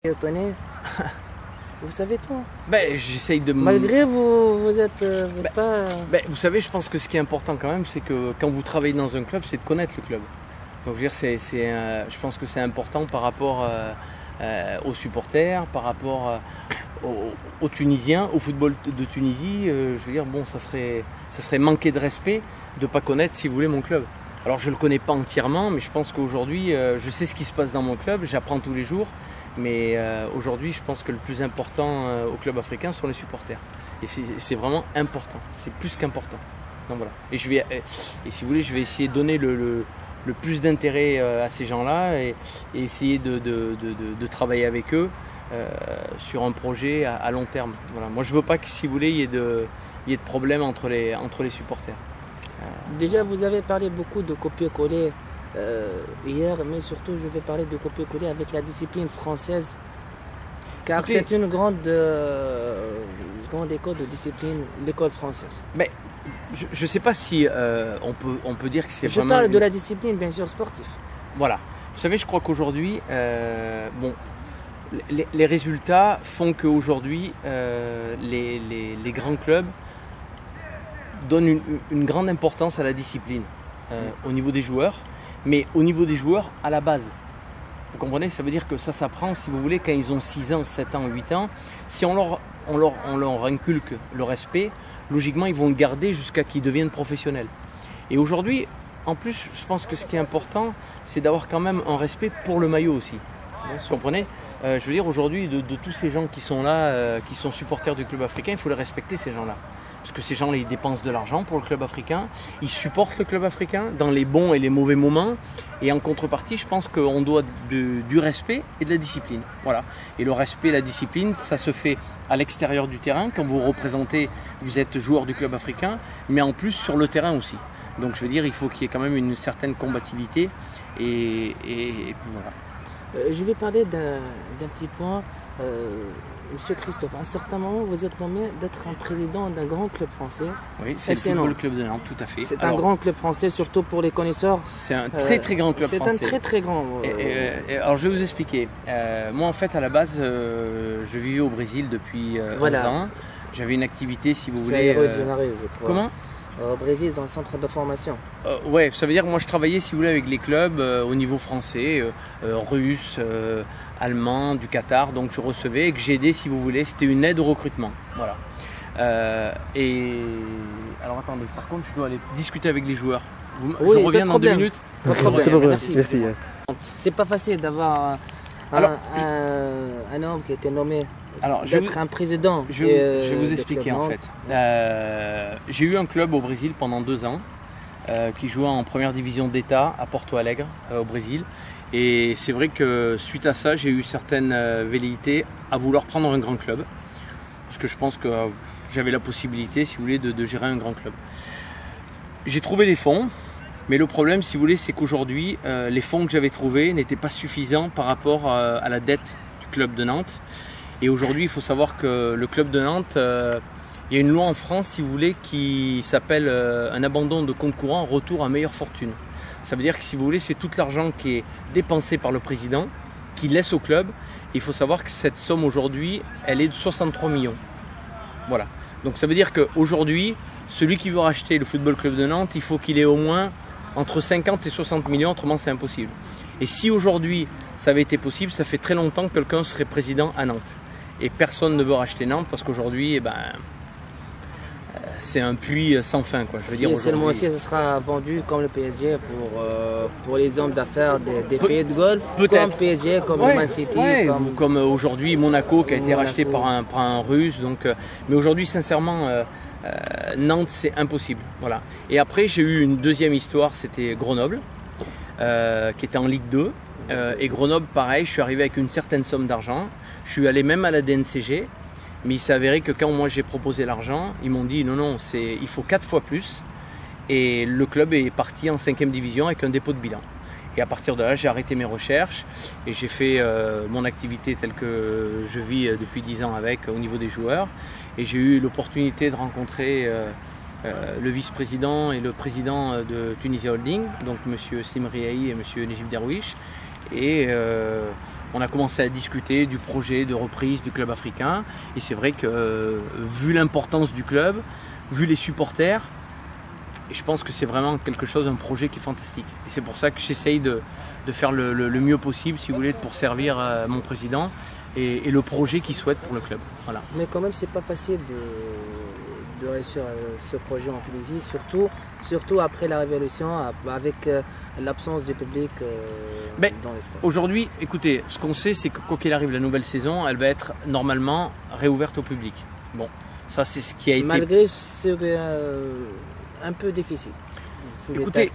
Étonné. Vous savez tout. Ben, j'essaye de... Malgré vous êtes pas... vous savez, je pense que ce qui est important quand même, c'est que quand vous travaillez dans un club, c'est de connaître le club. Donc je veux dire, je pense que c'est important par rapport aux supporters, par rapport aux Tunisiens, au football de Tunisie. Je veux dire, bon, ça serait manquer de respect de ne pas connaître, si vous voulez, mon club. Alors je ne le connais pas entièrement, mais je pense qu'aujourd'hui, je sais ce qui se passe dans mon club, j'apprends tous les jours. Mais aujourd'hui, je pense que le plus important au club africain sont les supporters. Et c'est vraiment important, c'est plus qu'important. Donc voilà. Et si vous voulez, je vais essayer de donner le plus d'intérêt à ces gens-là et essayer de travailler avec eux sur un projet à long terme. Voilà. Moi, je veux pas que, si vous voulez, il y ait de problèmes entre les supporters. Déjà, vous avez parlé beaucoup de copier-coller hier, mais surtout, je vais parler de copier-coller avec la discipline française. Car c'est une grande école de discipline, l'école française. Mais je ne sais pas si on peut dire que c'est vraiment... Je parle de la discipline, bien sûr, sportive. Voilà. Vous savez, je crois qu'aujourd'hui, les résultats font qu'aujourd'hui, les grands clubs donnent une grande importance à la discipline au niveau des joueurs, mais au niveau des joueurs à la base. Vous comprenez? Ça veut dire que ça s'apprend, si vous voulez, quand ils ont 6 ans, 7 ans, 8 ans. Si on leur inculque le respect, logiquement, ils vont le garder jusqu'à qu'ils deviennent professionnels. Et aujourd'hui, en plus, je pense que ce qui est important, c'est d'avoir quand même un respect pour le maillot aussi. Vous comprenez? Je veux dire, aujourd'hui, de tous ces gens qui sont là, qui sont supporters du club africain, il faut les respecter, ces gens-là. Parce que ces gens-là, ils dépensent de l'argent pour le club africain, ils supportent le club africain dans les bons et les mauvais moments. Et en contrepartie, je pense qu'on doit du respect et de la discipline. Voilà. Et le respect et la discipline, ça se fait à l'extérieur du terrain, quand vous représentez, vous êtes joueur du club africain, mais en plus sur le terrain aussi. Donc je veux dire, il faut qu'il y ait quand même une certaine combativité. Et puis voilà. Je vais parler d'un petit point. Monsieur Christophe, à un certain moment, vous êtes nommé d'être un président d'un grand club français. Oui, c'est le Football Club de Nantes, tout à fait. C'est un grand club français, surtout pour les connaisseurs. C'est un très très grand club français. C'est un très très grand. Alors je vais vous expliquer. Moi en fait, à la base, je vivais au Brésil depuis 11 ans. J'avais une activité, si vous voulez. Rio de Janeiro, je crois. Comment? Au Brésil, dans le centre de formation. Ouais, ça veut dire que moi je travaillais, si vous voulez, avec les clubs au niveau français, russe, allemand, du Qatar. Donc je recevais et que j'aidais, si vous voulez, c'était une aide au recrutement. Voilà. Et alors attendez, par contre, je dois aller discuter avec les joueurs. Je reviens dans 2 minutes. Pas de problème. Merci. Merci. C'est pas facile d'avoir un homme qui a été nommé. D'être un président. Je vais vous expliquer en fait. J'ai eu un club au Brésil pendant 2 ans qui jouait en première division d'État à Porto Alegre au Brésil. Et c'est vrai que suite à ça, j'ai eu certaines velléités à vouloir prendre un grand club. Parce que je pense que j'avais la possibilité, si vous voulez, de gérer un grand club. J'ai trouvé les fonds. Mais le problème, si vous voulez, c'est qu'aujourd'hui, les fonds que j'avais trouvés n'étaient pas suffisants par rapport à la dette du club de Nantes. Et aujourd'hui, il faut savoir que le club de Nantes, il y a une loi en France, si vous voulez, qui s'appelle un abandon de compte courant, retour à meilleure fortune. Ça veut dire que, si vous voulez, c'est tout l'argent qui est dépensé par le président, qui laisse au club. Et il faut savoir que cette somme aujourd'hui, elle est de 63 millions. Voilà. Donc ça veut dire qu'aujourd'hui, celui qui veut racheter le Football Club de Nantes, il faut qu'il ait au moins entre 50 et 60 millions, autrement c'est impossible. Et si aujourd'hui ça avait été possible, ça fait très longtemps que quelqu'un serait président à Nantes. Et personne ne veut racheter Nantes parce qu'aujourd'hui, c'est un puits sans fin, quoi. Je veux dire, seulement aussi, ça sera vendu comme le PSG pour les hommes d'affaires des pays de Golfe, comme PSG, comme Man City. Comme aujourd'hui Monaco qui a été racheté par un Russe. Donc, mais aujourd'hui, sincèrement, Nantes, c'est impossible. Voilà. Et après, j'ai eu une deuxième histoire, c'était Grenoble, qui était en Ligue 2. Et Grenoble, pareil, je suis arrivé avec une certaine somme d'argent. Je suis allé même à la DNCG, mais il s'est avéré que quand moi j'ai proposé l'argent, ils m'ont dit non, il faut 4 fois plus. Et le club est parti en 5e division avec un dépôt de bilan. Et à partir de là, j'ai arrêté mes recherches et j'ai fait mon activité telle que je vis depuis 10 ans au niveau des joueurs. Et j'ai eu l'opportunité de rencontrer le vice-président et le président de Tunisia Holding, donc M. Slim Riahi et M. Nejib Derwish. Et on a commencé à discuter du projet de reprise du club africain. Et c'est vrai que vu l'importance du club, vu les supporters, je pense que c'est vraiment quelque chose, un projet qui est fantastique. Et c'est pour ça que j'essaye de faire le mieux possible, si vous voulez, pour servir mon président et le projet qu'il souhaite pour le club. Voilà. Mais quand même, c'est pas facile de réussir ce projet en Tunisie, surtout après la révolution, avec l'absence du public dans les stades. Aujourd'hui, écoutez, ce qu'on sait, c'est que quoi qu'il arrive, la nouvelle saison, elle va être normalement réouverte au public. Bon, ça c'est ce qui a été... Malgré ce un peu difficile. Écoutez,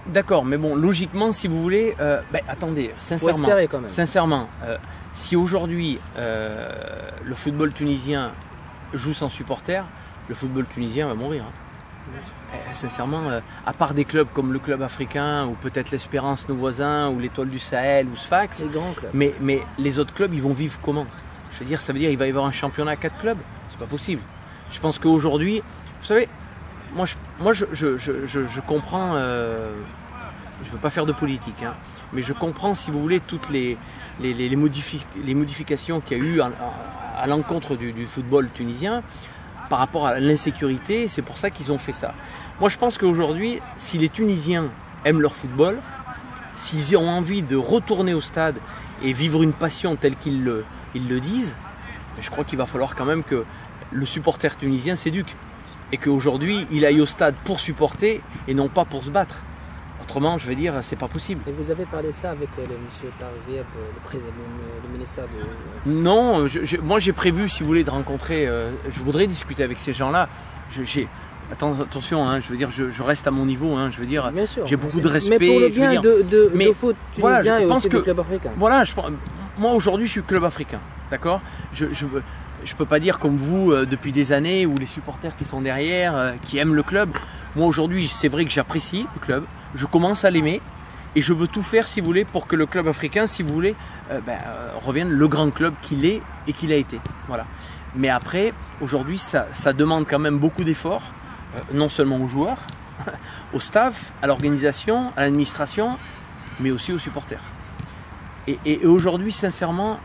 d'accord, mais bon, logiquement, si vous voulez, attendez, sincèrement, faut espérer quand même. Sincèrement, si aujourd'hui le football tunisien joue sans supporters, le football tunisien va mourir. Sincèrement, à part des clubs comme le club africain ou peut-être l'Espérance, nos voisins, ou l'Étoile du Sahel ou Sfax, mais les autres clubs, ils vont vivre comment? Je veux dire, ça veut dire qu'il va y avoir un championnat à 4 clubs? C'est pas possible. Je pense qu'aujourd'hui, vous savez, moi je comprends, je ne veux pas faire de politique, hein, mais je comprends, si vous voulez, toutes les modifications qu'il y a eu à l'encontre du football tunisien par rapport à l'insécurité. C'est pour ça qu'ils ont fait ça. Moi je pense qu'aujourd'hui, si les Tunisiens aiment leur football, s'ils ont envie de retourner au stade et vivre une passion telle qu'ils le disent, je crois qu'il va falloir quand même que le supporter tunisien s'éduque. Et qu'aujourd'hui, il aille au stade pour supporter et non pas pour se battre. Autrement, je veux dire, c'est pas possible. Et vous avez parlé ça avec le monsieur Tarvieb, le ministère de... Non, moi j'ai prévu, si vous voulez, de rencontrer... je voudrais discuter avec ces gens-là. Attention, hein, je veux dire, je reste à mon niveau. Hein, je veux dire, j'ai beaucoup de respect. Mais pour le bien de foot tunisien et aussi du club africain. Voilà, moi aujourd'hui, je suis club africain. D'accord ? Je peux pas dire comme vous depuis des années, ou les supporters qui sont derrière, qui aiment le club. Moi aujourd'hui, c'est vrai que j'apprécie le club, je commence à l'aimer et je veux tout faire, si vous voulez, pour que le club africain, si vous voulez, revienne le grand club qu'il est et qu'il a été. Voilà. Mais après, aujourd'hui, ça demande quand même beaucoup d'efforts, non seulement aux joueurs, au staff, à l'organisation, à l'administration, mais aussi aux supporters. Et aujourd'hui, sincèrement,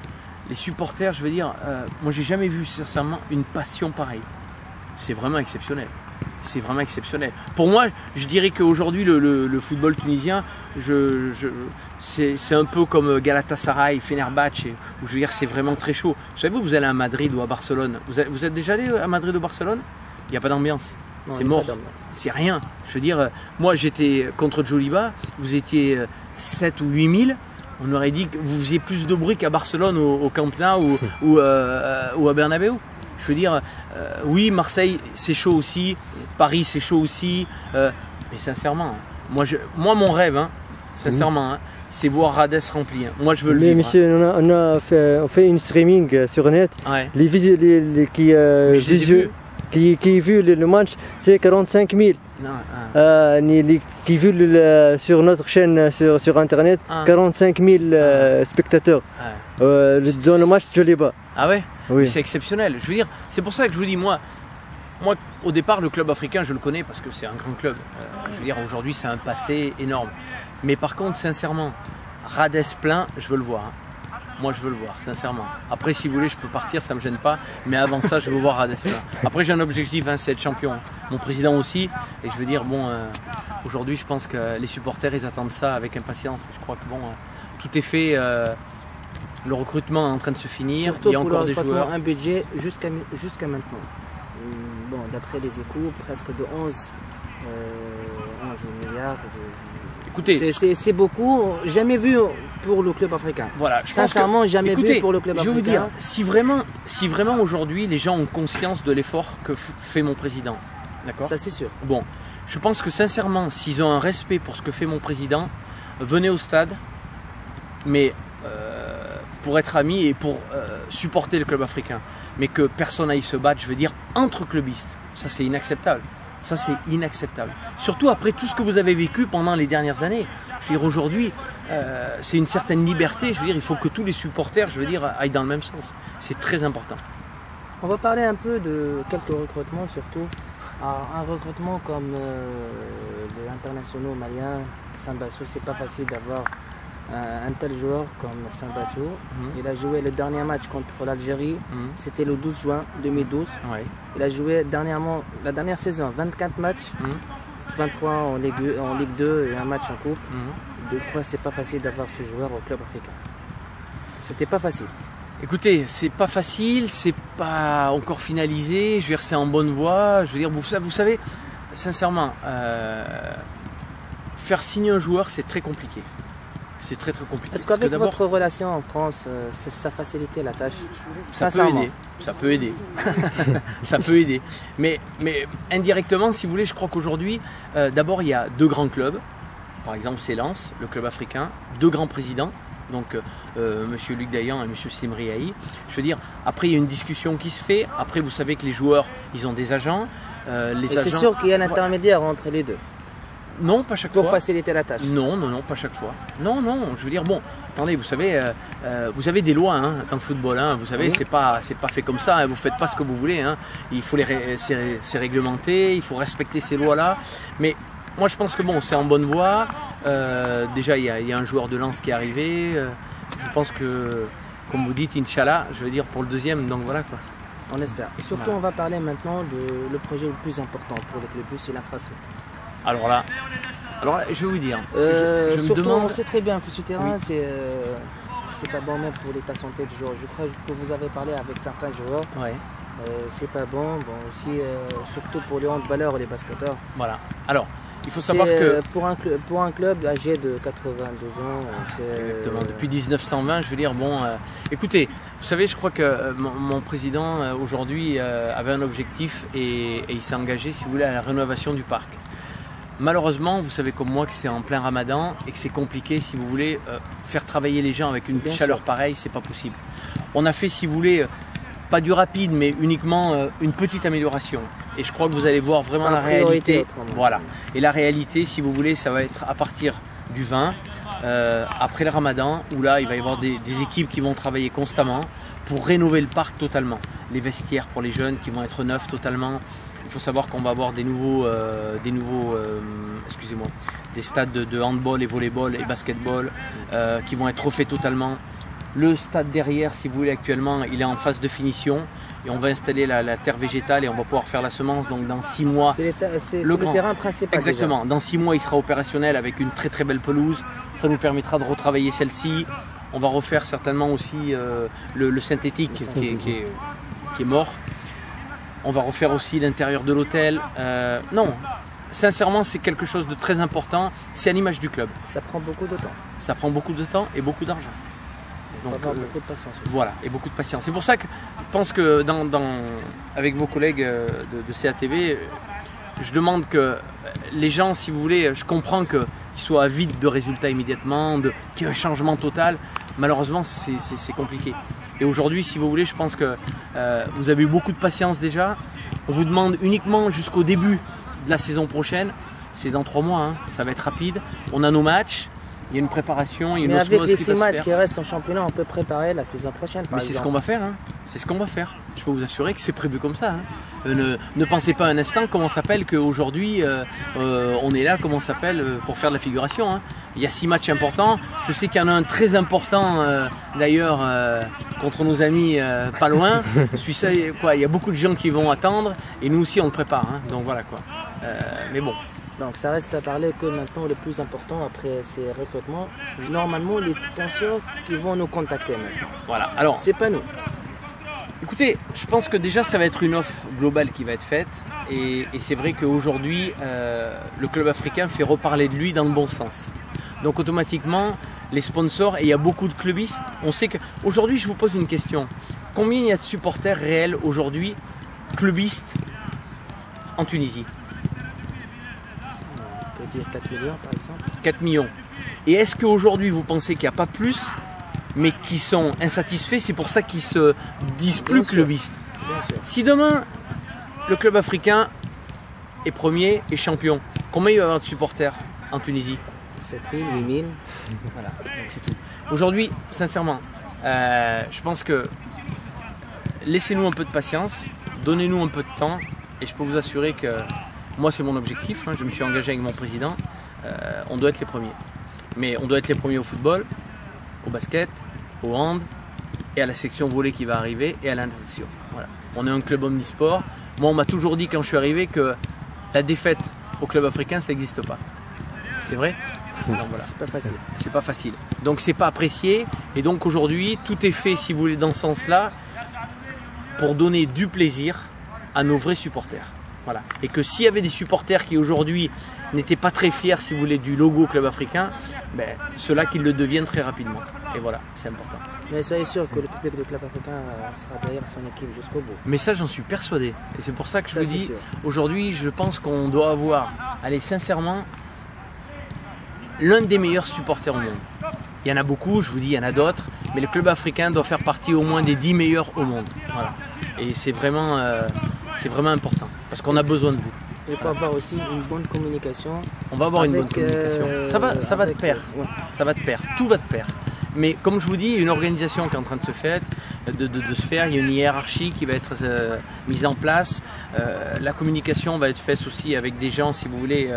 les supporters, je veux dire, moi j'ai jamais vu sincèrement une passion pareille. C'est vraiment exceptionnel. C'est vraiment exceptionnel. Pour moi, je dirais qu'aujourd'hui, le football tunisien, c'est un peu comme Galatasaray, Fenerbahçe, où je veux dire, c'est vraiment très chaud. Vous savez, vous allez à Madrid ou à Barcelone. Vous êtes déjà allé à Madrid ou Barcelone? Il n'y a pas d'ambiance. C'est mort. C'est rien. Je veux dire, moi j'étais contre Djoliba, vous étiez 7 ou 8 000. On aurait dit que vous faisiez plus de bruit qu'à Barcelone, au Camp Nou ou à Bernabéu. Je veux dire, oui, Marseille c'est chaud aussi, Paris c'est chaud aussi, mais sincèrement, moi mon rêve, hein, sincèrement, hein, c'est voir Rades rempli. Hein. Moi je veux le vivre. Mais monsieur, on fait une streaming sur net, ouais. Qui vu le match, c'est 45 000. Qui vu sur notre chaîne sur internet, 45 000 spectateurs dans le match de Djoliba. Ah ouais? Oui. C'est exceptionnel. Je veux dire, c'est pour ça que je vous dis, moi au départ, le club africain, je le connais parce que c'est un grand club. Je veux dire, aujourd'hui, c'est un passé énorme. Mais par contre, sincèrement, Rades plein, je veux le voir. Hein. Moi, je veux le voir, sincèrement. Après, si vous voulez, je peux partir, ça ne me gêne pas. Mais avant ça, je veux voir Rades plein. Après, j'ai un objectif, hein, c'est être champion. Mon président aussi. Et je veux dire, bon, aujourd'hui, je pense que les supporters, ils attendent ça avec impatience. Je crois que bon, tout est fait. Le recrutement est en train de se finir. Surtout il y a encore des joueurs. Un budget jusqu'à maintenant. Bon, d'après les échos, presque de 11 milliards. Écoutez, c'est beaucoup, jamais vu pour le club africain. Voilà, sincèrement, jamais vu pour le club africain. Je veux dire, si vraiment aujourd'hui les gens ont conscience de l'effort que fait mon président, d'accord ? Ça c'est sûr. Bon, je pense que sincèrement, s'ils ont un respect pour ce que fait mon président, venez au stade, mais pour être amis et pour supporter le club africain. Mais que personne n'aille se battre, je veux dire, entre clubistes. Ça c'est inacceptable. Ça c'est inacceptable. Surtout après tout ce que vous avez vécu pendant les dernières années. Je veux dire, aujourd'hui, c'est une certaine liberté. Je veux dire, il faut que tous les supporters, je veux dire, aillent dans le même sens. C'est très important. On va parler un peu de quelques recrutements surtout. Un recrutement comme les internationaux maliens, Sambassou, c'est pas facile d'avoir un tel joueur comme Sambassou. Il a joué le dernier match contre l'Algérie, c'était le 12 juin 2012. Ouais. Il a joué dernièrement, la dernière saison, 24 matchs, 23 en Ligue 2 et un match en Coupe. De quoi c'est pas facile d'avoir ce joueur au club africain. C'était pas facile. Écoutez, c'est pas facile, c'est pas encore finalisé, je veux dire c'est en bonne voie, je veux dire vous savez, sincèrement, faire signer un joueur c'est très compliqué. C'est très compliqué. Est-ce qu'avec votre relation en France, ça facilitait la tâche? Ça peut aider, ça peut aider. Ça peut aider. Mais indirectement, si vous voulez, je crois qu'aujourd'hui, d'abord il y a 2 grands clubs, par exemple c'est Lens, le club africain, 2 grands présidents. Donc Monsieur Luc Dayan et Monsieur Slim Riahi. Je veux dire, après il y a une discussion qui se fait. Après vous savez que les joueurs, ils ont des agents. C'est sûr qu'il y a un intermédiaire entre les deux. Non, pas chaque fois. Pour faciliter la tâche. Non, pas chaque fois. Non, je veux dire, bon, attendez, vous savez, vous avez des lois hein, dans le football. Hein, vous savez, c'est pas fait comme ça. Hein, vous faites pas ce que vous voulez. Hein. Il faut c'est réglementé. Il faut respecter ces lois-là. Mais moi, je pense que bon, c'est en bonne voie. Déjà, il y a un joueur de Lens qui est arrivé. Je pense que, comme vous dites, Inch'Allah, je veux dire pour le deuxième. Donc voilà quoi. On espère. Et surtout, on va parler maintenant le projet le plus important pour le club, c'est l'infrastructure. Alors là, je vais vous dire. Je me demande. On sait très bien que ce terrain, c'est pas bon même pour l'état santé du joueur. Je crois que vous avez parlé avec certains joueurs. Ouais. C'est pas bon. Bon aussi, surtout pour les handballeurs et les basketteurs. Voilà. Alors, il faut savoir que pour un club âgé de 82 ans, exactement. Depuis 1920, je veux dire bon. Écoutez, vous savez, je crois que mon président aujourd'hui avait un objectif et il s'est engagé, si vous voulez, à la rénovation du parc. Malheureusement, vous savez comme moi que c'est en plein ramadan et que c'est compliqué, si vous voulez, faire travailler les gens avec une chaleur pareille, c'est pas possible. On a fait, si vous voulez, pas du rapide, mais uniquement une petite amélioration. Et je crois que vous allez voir vraiment la réalité. Voilà. Et la réalité, si vous voulez, ça va être à partir du 20, après le ramadan, où là, il va y avoir des équipes qui vont travailler constamment pour rénover le parc totalement. Les vestiaires pour les jeunes qui vont être neufs totalement. Il faut savoir qu'on va avoir des stades de handball et volleyball et basketball qui vont être refaits totalement. Le stade derrière, si vous voulez, actuellement, il est en phase de finition et on va installer la terre végétale et on va pouvoir faire la semence. Donc dans 6 mois, c'est le terrain principal. Exactement. Déjà. Dans 6 mois, il sera opérationnel avec une très belle pelouse. Ça nous permettra de retravailler celle-ci. On va refaire certainement aussi le synthétique qui est mort. On va refaire aussi l'intérieur de l'hôtel. Non, sincèrement, c'est quelque chose de très important. C'est à l'image du club. Ça prend beaucoup de temps. Ça prend beaucoup de temps et beaucoup d'argent. Il faut avoir beaucoup de patience. Voilà, et beaucoup de patience. C'est pour ça que je pense que avec vos collègues de CATV, je demande que les gens, si vous voulez, je comprends qu'ils soient avides de résultats immédiatement, qu'il y ait un changement total. Malheureusement, c'est compliqué. Et aujourd'hui, si vous voulez, je pense que vous avez eu beaucoup de patience déjà. On vous demande uniquement jusqu'au début de la saison prochaine. C'est dans 3 mois, hein, ça va être rapide. On a nos matchs, il y a une préparation, il y a une osmose qui va se faire. Mais avec les 6 matchs qui restent en championnat, on peut préparer la saison prochaine. Mais c'est ce qu'on va faire, hein. C'est ce qu'on va faire. Je peux vous assurer que c'est prévu comme ça. Hein. Ne pensez pas un instant comment s'appelle qu'aujourd'hui on est là, comment s'appelle pour faire de la figuration. Hein. Il y a 6 matchs importants. Je sais qu'il y en a un très important d'ailleurs contre nos amis pas loin. Il y a beaucoup de gens qui vont attendre et nous aussi on le prépare. Hein. Donc voilà quoi. Mais bon. Donc ça reste à parler que maintenant le plus important après ces recrutements, normalement les sponsors qui vont nous contacter maintenant. Voilà. Alors. C'est pas nous. Écoutez, je pense que déjà ça va être une offre globale qui va être faite et c'est vrai qu'aujourd'hui le club africain fait reparler de lui dans le bon sens. Donc automatiquement les sponsors, et il y a beaucoup de clubistes, on sait qu'aujourd'hui je vous pose une question, combien il y a de supporters réels aujourd'hui, clubistes en Tunisie? On peut dire 4 millions par exemple. 4 millions. Et est-ce qu'aujourd'hui vous pensez qu'il n'y a pas plus mais qui sont insatisfaits, c'est pour ça qu'ils se disent plus clubistes. Si demain, le club africain est premier et champion, combien il va y avoir de supporters en Tunisie? 7 000, 8 000. Voilà, donc c'est tout. Aujourd'hui, sincèrement, je pense que laissez-nous un peu de patience, donnez-nous un peu de temps, et je peux vous assurer que moi c'est mon objectif, hein, je me suis engagé avec mon président, on doit être les premiers. Mais on doit être les premiers au football, au basket, au hand et à la section volley qui va arriver et à la natation. Voilà. On est un club omnisport. Moi, on m'a toujours dit quand je suis arrivé que la défaite au club africain, ça n'existe pas. C'est vrai? Voilà. C'est pas facile. C'est pas facile. Donc c'est pas apprécié. Et donc aujourd'hui, tout est fait, si vous voulez, dans ce sens-là, pour donner du plaisir à nos vrais supporters. Voilà. Et que s'il y avait des supporters qui aujourd'hui n'étaient pas très fiers, si vous voulez, du logo club africain, ben, ceux-là qu'ils le deviennent très rapidement. Et voilà, c'est important. Mais soyez sûr que le public du club africain sera derrière son équipe jusqu'au bout. Mais ça, j'en suis persuadé. Et c'est pour ça que je vous dis, aujourd'hui, je pense qu'on doit avoir, allez, sincèrement, l'un des meilleurs supporters au monde. Il y en a beaucoup, je vous dis, il y en a d'autres, mais le club africain doit faire partie au moins des 10 meilleurs au monde. Voilà. Et c'est vraiment important, parce qu'on a besoin de vous. Il faut avoir aussi une bonne communication. On va avoir une bonne communication. Ça va de pair. Ouais. Ça va de pair. Tout va de pair. Mais comme je vous dis, il y a une organisation qui est en train de se faire, il y a une hiérarchie qui va être mise en place. La communication va être faite aussi avec des gens, si vous voulez,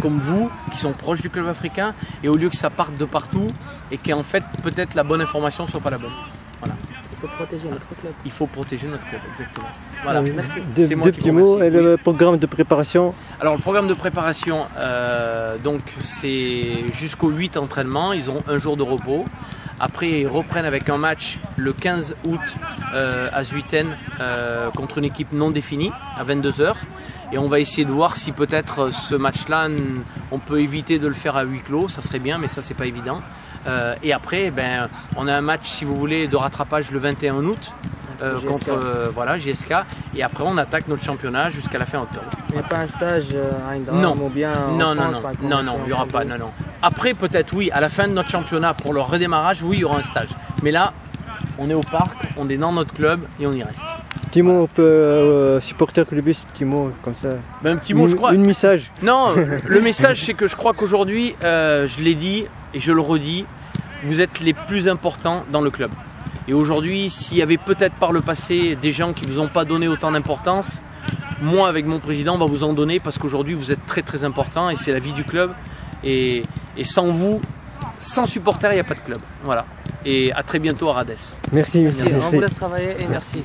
comme vous, qui sont proches du club africain, et au lieu que ça parte de partout, et qu'en fait, peut-être la bonne information ne soit pas la bonne. Voilà. Il faut protéger notre club. Il faut protéger notre club, exactement. Voilà, merci. Deux petits mots, et le programme de préparation? Alors le programme de préparation, donc c'est jusqu'au 8 entraînements, ils ont un jour de repos. Après ils reprennent avec un match le 15 août à Zuiten contre une équipe non définie à 22h. Et on va essayer de voir si peut-être ce match-là, on peut éviter de le faire à huis clos, ça serait bien, mais ça c'est pas évident. Et après, ben, on a un match, si vous voulez, de rattrapage le 21 août contre voilà, JSK. Et après, on attaque notre championnat jusqu'à la fin octobre. Il n'y a pas un stage à Indram ou bien en France, non, il n'y aura pas. Non. Après, peut-être, oui, à la fin de notre championnat, pour le redémarrage, oui, il y aura un stage. Mais là, on est au parc, on est dans notre club et on y reste. Petit mot, supporter clubiste, petit mot comme ça. Ben, un petit mot, je crois. Une message. Non, le message, c'est que je crois qu'aujourd'hui, je l'ai dit et je le redis, vous êtes les plus importants dans le club. Et aujourd'hui, s'il y avait peut-être par le passé des gens qui ne vous ont pas donné autant d'importance, moi, avec mon président, on va vous en donner parce qu'aujourd'hui, vous êtes très très importants et c'est la vie du club. Et sans vous, sans supporters, il n'y a pas de club. Voilà. Et à très bientôt à Rades. Merci. On vous laisse travailler et merci.